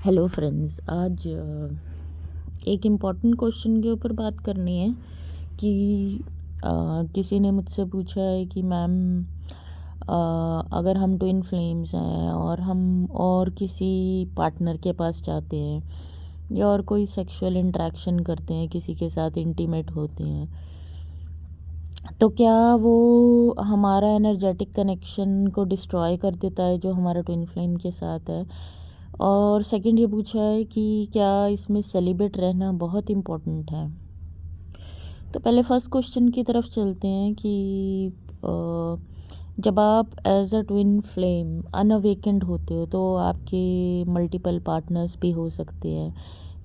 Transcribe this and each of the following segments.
Hello friends, आज एक important question के ऊपर बात करनी है कि किसी ने मुझसे पूछा है कि मैम, अगर हम ट्विन फ्लेम्स हैं और हम और किसी पार्टनर के पास जाते हैं या और कोई सेक्सुअल इंटरेक्शन करते हैं, किसी के साथ इंटीमेट होते हैं, तो क्या वो हमारा एनर्जेटिक कनेक्शन को डिस्ट्रॉय कर देता है जो हमारा ट्विन फ्लेम के साथ है। और सेकंड ये पूछा है कि क्या इसमें सेलिब्रेट रहना बहुत इम्पोर्टेंट है। तो पहले फर्स्ट क्वेश्चन की तरफ चलते हैं कि जब आप एज अ ट्विन फ्लेम अनअवेकेंड होते हो तो आपके मल्टीपल पार्टनर्स भी हो सकते हैं,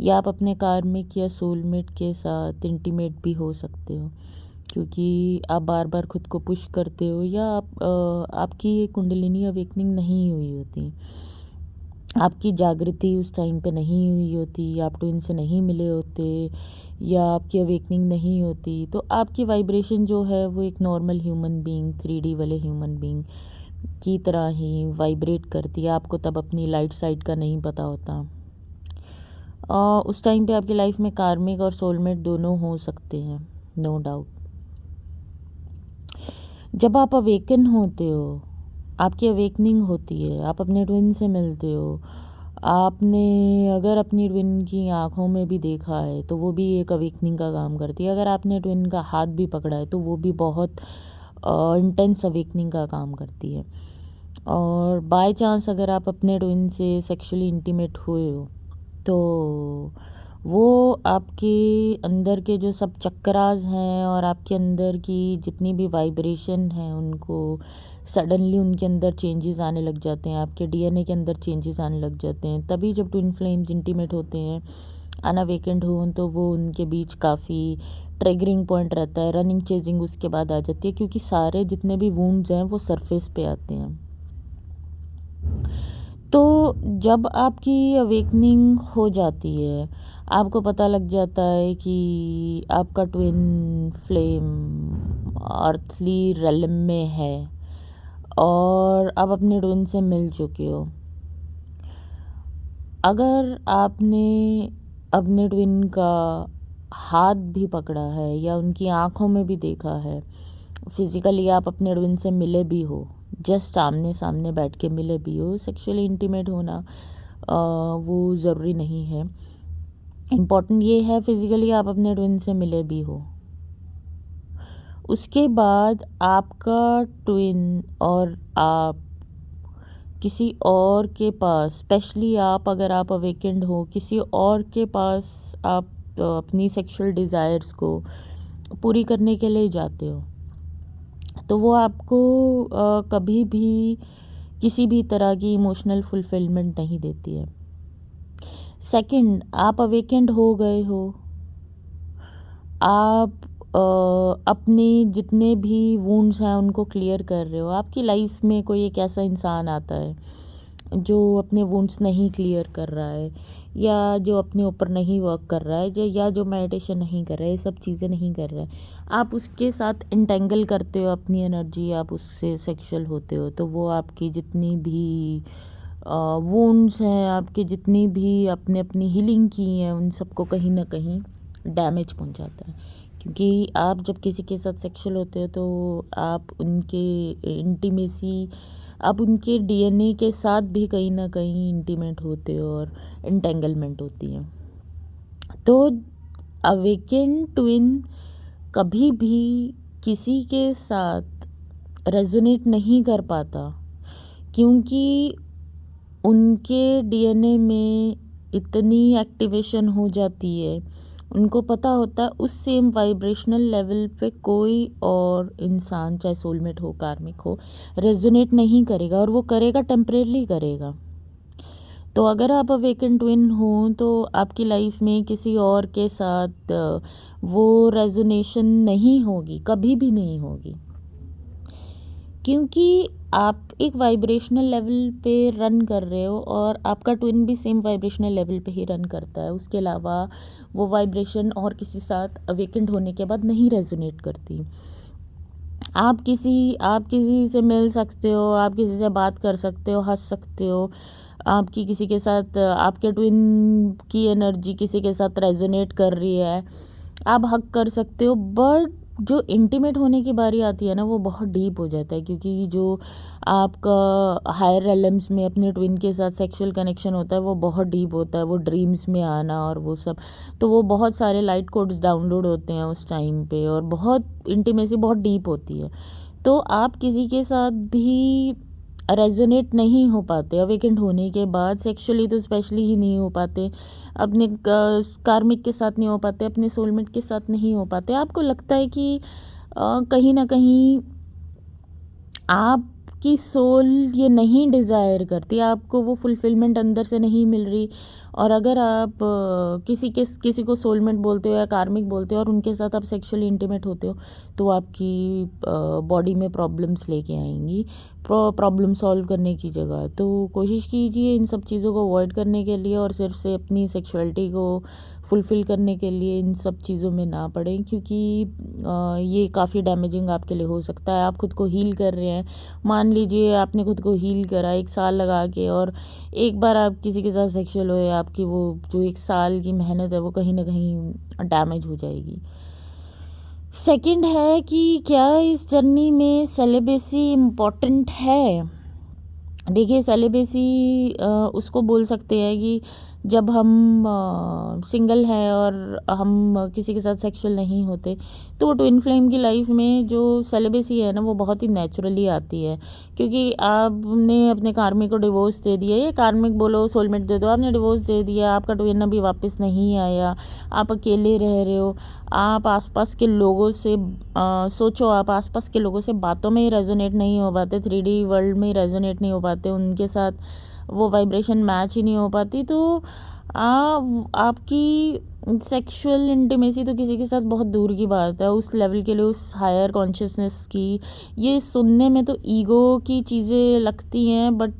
या आप अपने कार्मिक या सोलमेट के साथ इंटीमेट भी हो सकते हो, क्योंकि आप बार बार खुद को पुश करते हो या आपकी ये कुंडलिनी अवेकनिंग नहीं हुई होती, आपकी जागृति उस टाइम पे नहीं हुई होती, आप ट्विन से नहीं मिले होते या आपकी अवेकनिंग नहीं होती, तो आपकी वाइब्रेशन जो है वो एक नॉर्मल ह्यूमन बीइंग, 3D वाले ह्यूमन बीइंग की तरह ही वाइब्रेट करती है। आपको तब अपनी लाइट साइड का नहीं पता होता। उस टाइम पे आपकी लाइफ में कार्मिक और सोलमेट दोनों हो सकते हैं, नो डाउट। जब आप अवेकन होते हो, आपकी अवेकनिंग होती है, आप अपने ट्विन से मिलते हो, आपने अगर अपनी ट्विन की आँखों में भी देखा है तो वो भी एक अवेकनिंग का काम करती है। अगर आपने ट्विन का हाथ भी पकड़ा है तो वो भी बहुत इंटेंस अवेकनिंग का काम करती है। और बाय चांस अगर आप अपने ट्विन से सेक्सुअली इंटीमेट हुए हो तो वो आपके अंदर के जो सब चक्रास हैं और आपके अंदर की जितनी भी वाइब्रेशन है उनको सडनली उनके अंदर चेंजेस आने लग जाते हैं, आपके डीएनए के अंदर चेंजेस आने लग जाते हैं। तभी जब ट्विन फ्लेम्स इंटीमेट होते हैं अनअवेकेंड हो तो वो उनके बीच काफ़ी ट्रिगरिंग पॉइंट रहता है, रनिंग चेजिंग उसके बाद आ जाती है, क्योंकि सारे जितने भी वुंड्स हैं वो सरफेस पे आते हैं। तो जब आपकी अवेकनिंग हो जाती है, आपको पता लग जाता है कि आपका ट्विन फ्लेम अर्थली रेलम में है और आप अपने ट्विन से मिल चुके हो। अगर आपने अपने ट्विन का हाथ भी पकड़ा है या उनकी आँखों में भी देखा है, फिज़िकली आप अपने ट्विन से मिले भी हो, जस्ट आमने सामने बैठ के मिले भी हो, सेक्सुअली इंटीमेट होना वो ज़रूरी नहीं है। इम्पॉर्टेंट ये है फिज़िकली आप अपने ट्विन से मिले भी हो। उसके बाद आपका ट्विन और आप किसी और के पास, स्पेशली आप अगर आप अवेकेंड हो, किसी और के पास आप अपनी सेक्सुअल डिज़ायर्स को पूरी करने के लिए जाते हो, तो वो आपको कभी भी किसी भी तरह की इमोशनल फुलफिलमेंट नहीं देती है। सेकंड, आप अवेकेंड हो गए हो, आप अपने जितने भी वुंड्स हैं उनको क्लियर कर रहे हो। आपकी लाइफ में कोई एक ऐसा इंसान आता है जो अपने वुंड्स नहीं क्लियर कर रहा है, या जो अपने ऊपर नहीं वर्क कर रहा है, या जो मेडिटेशन नहीं कर रहा है, ये सब चीज़ें नहीं कर रहा है, आप उसके साथ इंटेंगल करते हो अपनी एनर्जी, आप उससे सेक्सुअल होते हो, तो वो आपकी जितनी भी वुंड्स हैं, आपकी जितनी भी आपने अपनी हीलिंग की हैं, उन सबको कहीं ना कहीं डैमेज पहुंचाता है। क्योंकि आप जब किसी के साथ सेक्सुअल होते हो तो आप उनके इंटीमेसी, आप उनके डीएनए के साथ भी कहीं ना कहीं इंटीमेट होते हो और इंटेंगलमेंट होती है। तो अवेकेन ट्विन कभी भी किसी के साथ रेजोनेट नहीं कर पाता, क्योंकि उनके डीएनए में इतनी एक्टिवेशन हो जाती है, उनको पता होता है उस सेम वाइब्रेशनल लेवल पे कोई और इंसान, चाहे सोलमेट हो, कार्मिक हो, रेजोनेट नहीं करेगा, और वो करेगा टेम्परेली करेगा। तो अगर आप अवेकन ट्विन हो तो आपकी लाइफ में किसी और के साथ वो रेजोनेशन नहीं होगी, कभी भी नहीं होगी, क्योंकि आप एक वाइब्रेशनल लेवल पे रन कर रहे हो और आपका ट्विन भी सेम वाइब्रेशनल लेवल पे ही रन करता है। उसके अलावा वो वाइब्रेशन और किसी साथ अवेकेंड होने के बाद नहीं रेजोनेट करती। आप किसी से मिल सकते हो, आप किसी से बात कर सकते हो, हंस सकते हो, आपकी किसी के साथ आपके ट्विन की एनर्जी किसी के साथ रेजोनेट कर रही है, आप हग कर सकते हो। बट जो इंटीमेट होने की बारी आती है ना, वो बहुत डीप हो जाता है, क्योंकि जो आपका हायर रेलम्स में अपने ट्विन के साथ सेक्सुअल कनेक्शन होता है वो बहुत डीप होता है, वो ड्रीम्स में आना और वो सब। तो वो बहुत सारे लाइट कोड्स डाउनलोड होते हैं उस टाइम पे, और बहुत इंटीमेसी बहुत डीप होती है। तो आप किसी के साथ भी रेजोनेट नहीं हो पाते अवेकेंड होने के बाद, सेक्सुअली तो स्पेशली ही नहीं हो पाते, अपने कार्मिक के साथ नहीं हो पाते, अपने सोलमेट के साथ नहीं हो पाते। आपको लगता है कि कहीं ना कहीं आपकी सोल ये नहीं डिज़ायर करती, आपको वो फुलफिलमेंट अंदर से नहीं मिल रही। और अगर आप किसी को सोलमेट बोलते हो या कार्मिक बोलते हो और उनके साथ आप सेक्सुअली इंटीमेट होते हो, तो आपकी बॉडी में प्रॉब्लम्स लेके आएंगी, प्रॉब्लम सॉल्व करने की जगह। तो कोशिश कीजिए इन सब चीज़ों को अवॉइड करने के लिए, और सिर्फ से अपनी सेक्सुअलिटी को फुलफ़िल करने के लिए इन सब चीज़ों में ना पड़ें, क्योंकि ये काफ़ी डैमेजिंग आपके लिए हो सकता है। आप खुद को हील कर रहे हैं, मान लीजिए आपने खुद को हील करा 1 साल लगा के, और एक बार आप किसी के साथ सेक्सुअल हुए, आपकी वो जो 1 साल की मेहनत है वो कहीं ना कहीं डैमेज हो जाएगी। सेकंड है कि क्या इस जर्नी में सेलिबेसी इम्पॉर्टेंट है। देखिए, सेलिबेसी उसको बोल सकते हैं कि जब हम सिंगल हैं और हम किसी के साथ सेक्सुअल नहीं होते, तो वो ट्विन फ्लेम की लाइफ में जो सेलिबेसी है ना, वो बहुत ही नेचुरली आती है। क्योंकि आपने अपने कार्मिक को डिवोर्स दे दिया, या कार्मिक बोलो सोलमेट दे दो, आपने डिवोर्स दे दिया, आपका ट्विन अभी वापस नहीं आया, आप अकेले रह रहे हो, आप आसपास के लोगों से सोचो, आप आसपास के लोगों से बातों में ही रेजोनेट नहीं हो पाते, 3D वर्ल्ड में ही रेजोनेट नहीं हो पाते, उनके साथ वो वाइब्रेशन मैच ही नहीं हो पाती। तो आपकी सेक्सुअल इंटीमेसी तो किसी के साथ बहुत दूर की बात है, उस लेवल के लिए, उस हायर कॉन्शियसनेस की। ये सुनने में तो ईगो की चीज़ें लगती हैं, बट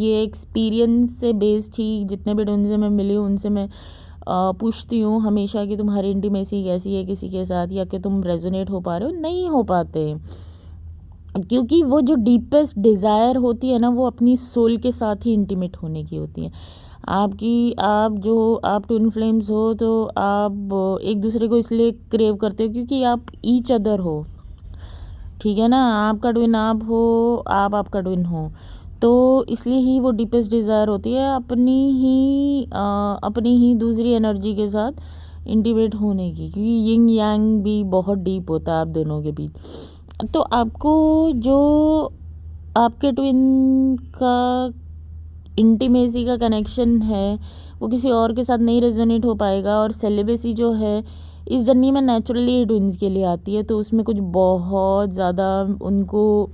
ये एक्सपीरियंस से बेस्ड ही, जितने भी उनसे मैं मिली हूँ उनसे मैं पूछती हूँ हमेशा कि तुम्हारी इंटीमेसी कैसी है किसी के साथ, या कि तुम रेजोनेट हो पा रहे हो, नहीं हो पाते। क्योंकि वो जो डीपेस्ट डिज़ायर होती है ना, वो अपनी सोल के साथ ही इंटीमेट होने की होती है। आप ट्विन फ्लेम्स हो, तो आप एक दूसरे को इसलिए क्रेव करते हो क्योंकि आप ईच अदर हो, ठीक है ना। आपका ट्विन आप हो, आप आपका ट्विन हो, तो इसलिए ही वो डीपेस्ट डिज़ायर होती है अपनी ही दूसरी एनर्जी के साथ इंटीमेट होने की, क्योंकि यिंग यांग भी बहुत डीप होता है आप दोनों के बीच। तो आपको जो आपके ट्विन का इंटीमेसी का कनेक्शन है, वो किसी और के साथ नहीं रेजोनेट हो पाएगा। और सेलिबेसी जो है इस जर्नी में नेचुरली ट्विन्स के लिए आती है, तो उसमें कुछ बहुत ज़्यादा उनको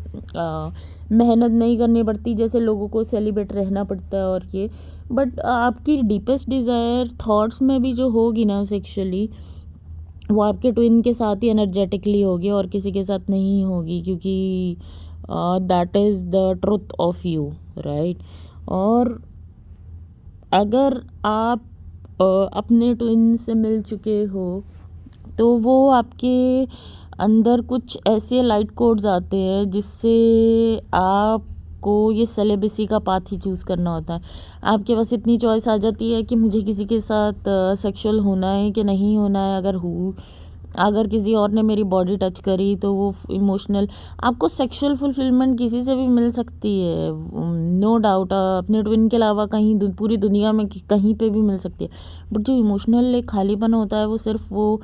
मेहनत नहीं करनी पड़ती, जैसे लोगों को सेलिब्रेट रहना पड़ता है और ये। बट आपकी डीपेस्ट डिज़ायर थॉट्स में भी जो होगी ना सेक्सुअली, वो आपके ट्विन के साथ ही एनर्जेटिकली होगी और किसी के साथ नहीं होगी, क्योंकि that is the truth of you, right. और अगर आप अपने ट्विन से मिल चुके हो, तो वो आपके अंदर कुछ ऐसे लाइट कोड्स आते हैं जिससे आपको ये सेलिबेसी का पाथ ही चूज़ करना होता है। आपके पास इतनी चॉइस आ जाती है कि मुझे किसी के साथ सेक्सुअल होना है कि नहीं होना है। अगर किसी और ने मेरी बॉडी टच करी, तो वो इमोशनल, आपको सेक्सुअल फुलफिलमेंट किसी से भी मिल सकती है, नो डाउट। अपने ट्विन के अलावा कहीं पूरी दुनिया में कहीं पे भी मिल सकती है। बट जो इमोशनल एक खालीपन होता है, वो सिर्फ वो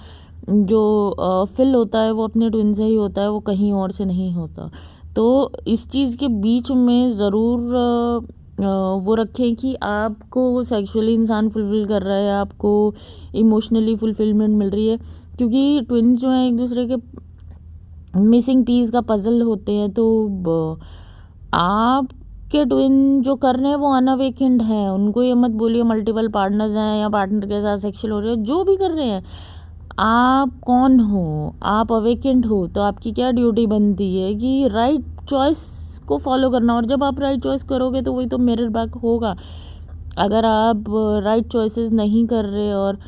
जो फिल होता है वो अपने ट्विन से ही होता है, वो कहीं और से नहीं होता। तो इस चीज़ के बीच में ज़रूर वो रखें कि आपको वो सेक्सुअली इंसान फुलफिल कर रहा है, आपको इमोशनली फुलफिलमेंट मिल रही है। क्योंकि ट्विन्स जो हैं एक दूसरे के मिसिंग पीस का पजल होते हैं। तो आपके ट्विन जो कर रहे हैं वो अनअवेकेंड हैं, उनको ये मत बोलिए मल्टीपल पार्टनर्स हैं या पार्टनर के साथ सेक्सुअल हो रहे हो, जो भी कर रहे हैं। आप कौन हो? आप अवेकेंड हो, तो आपकी क्या ड्यूटी बनती है कि राइट चॉइस को फॉलो करना। और जब आप राइट चॉइस करोगे तो वही तो मिरर बैक होगा। अगर आप राइट चॉइसेस नहीं कर रहे और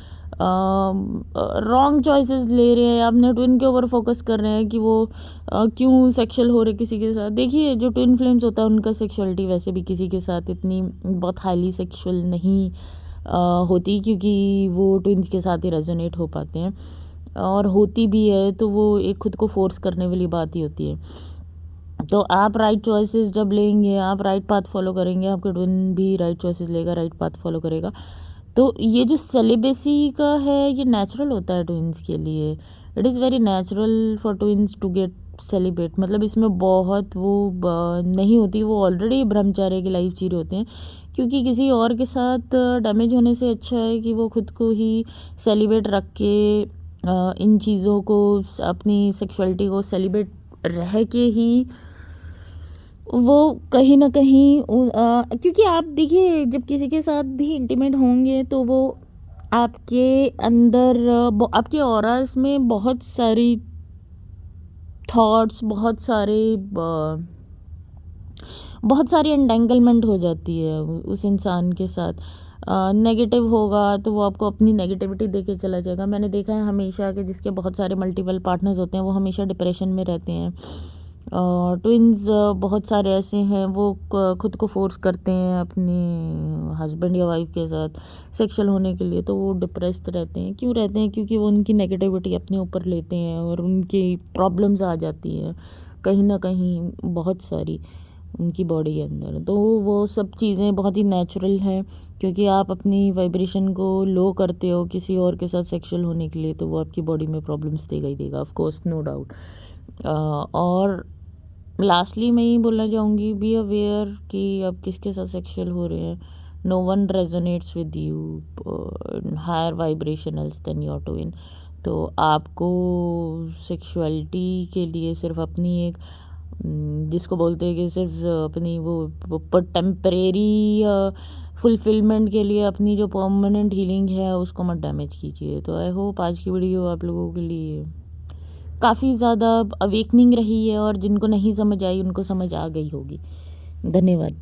रॉन्ग चॉइसेस ले रहे हैं, अपने ट्विन के ऊपर फोकस कर रहे हैं कि वो क्यों सेक्सुअल हो रहे किसी के साथ। देखिए जो ट्विन फ्लेम्स होता है उनका सेक्सुअलिटी वैसे भी किसी के साथ इतनी बहुत हाईली सेक्सुअल नहीं होती, क्योंकि वो ट्विन्स के साथ ही रेजोनेट हो पाते हैं, और होती भी है तो वो एक खुद को फोर्स करने वाली बात ही होती है। तो आप राइट चॉइसेस जब लेंगे, आप राइट पाथ फॉलो करेंगे, आपका ट्विन भी राइट चॉइसेस लेगा, राइट पाथ फॉलो करेगा। तो ये जो सेलिबेसी का है ये नेचुरल होता है ट्विन्स के लिए। It is very natural for twins to get celebrate, मतलब इसमें बहुत वो नहीं होती, वो ऑलरेडी ब्रह्मचार्य की लाइफ जी रहे होते हैं, क्योंकि किसी और के साथ डैमेज होने से अच्छा है कि वो खुद को ही सेलिब्रेट रख के इन चीज़ों को, अपनी सेक्सुअलिटी को सेलिब्रेट रह के ही वो कहीं न कहीं क्योंकि आप देखिए जब किसी के साथ भी इंटीमेट होंगे तो वो आपके अंदर आपके ऑरास में बहुत सारी थॉट्स, बहुत सारी एंटेंगलमेंट हो जाती है उस इंसान के साथ। नेगेटिव होगा तो वो आपको अपनी नेगेटिविटी दे के चला जाएगा। मैंने देखा है हमेशा कि जिसके बहुत सारे मल्टीपल पार्टनर्स होते हैं वो हमेशा डिप्रेशन में रहते हैं। ट्विन्स बहुत सारे ऐसे हैं वो खुद को फोर्स करते हैं अपने हस्बैंड या वाइफ के साथ सेक्सुअल होने के लिए, तो वो डिप्रेस्ड रहते हैं। क्यों रहते हैं? क्योंकि वो उनकी नेगेटिविटी अपने ऊपर लेते हैं और उनकी प्रॉब्लम्स आ जाती हैं कहीं ना कहीं बहुत सारी उनकी बॉडी के अंदर। तो वो सब चीज़ें बहुत ही नेचुरल हैं, क्योंकि आप अपनी वाइब्रेशन को लो करते हो किसी और के साथ सेक्सुअल होने के लिए, तो वो आपकी बॉडी में प्रॉब्लम्स देगा ही देगा, ऑफ कोर्स, नो डाउट। और लास्टली मैं यही बोलना चाहूँगी, बी अवेयर कि आप किसके साथ सेक्सुअल हो रहे हैं। No one resonates with you higher vibrationals than your twin. तो आपको सेक्सुअलिटी के लिए सिर्फ अपनी एक जिसको बोलते हैं कि सिर्फ अपनी वो टेम्परेरी फुलफिलमेंट के लिए अपनी जो परमानेंट हीलिंग है उसको मत डैमेज कीजिए। तो आई होप आज की वीडियो आप लोगों के लिए काफ़ी ज़्यादा अवेकनिंग रही है, और जिनको नहीं समझ आई उनको समझ आ गई होगी। धन्यवाद।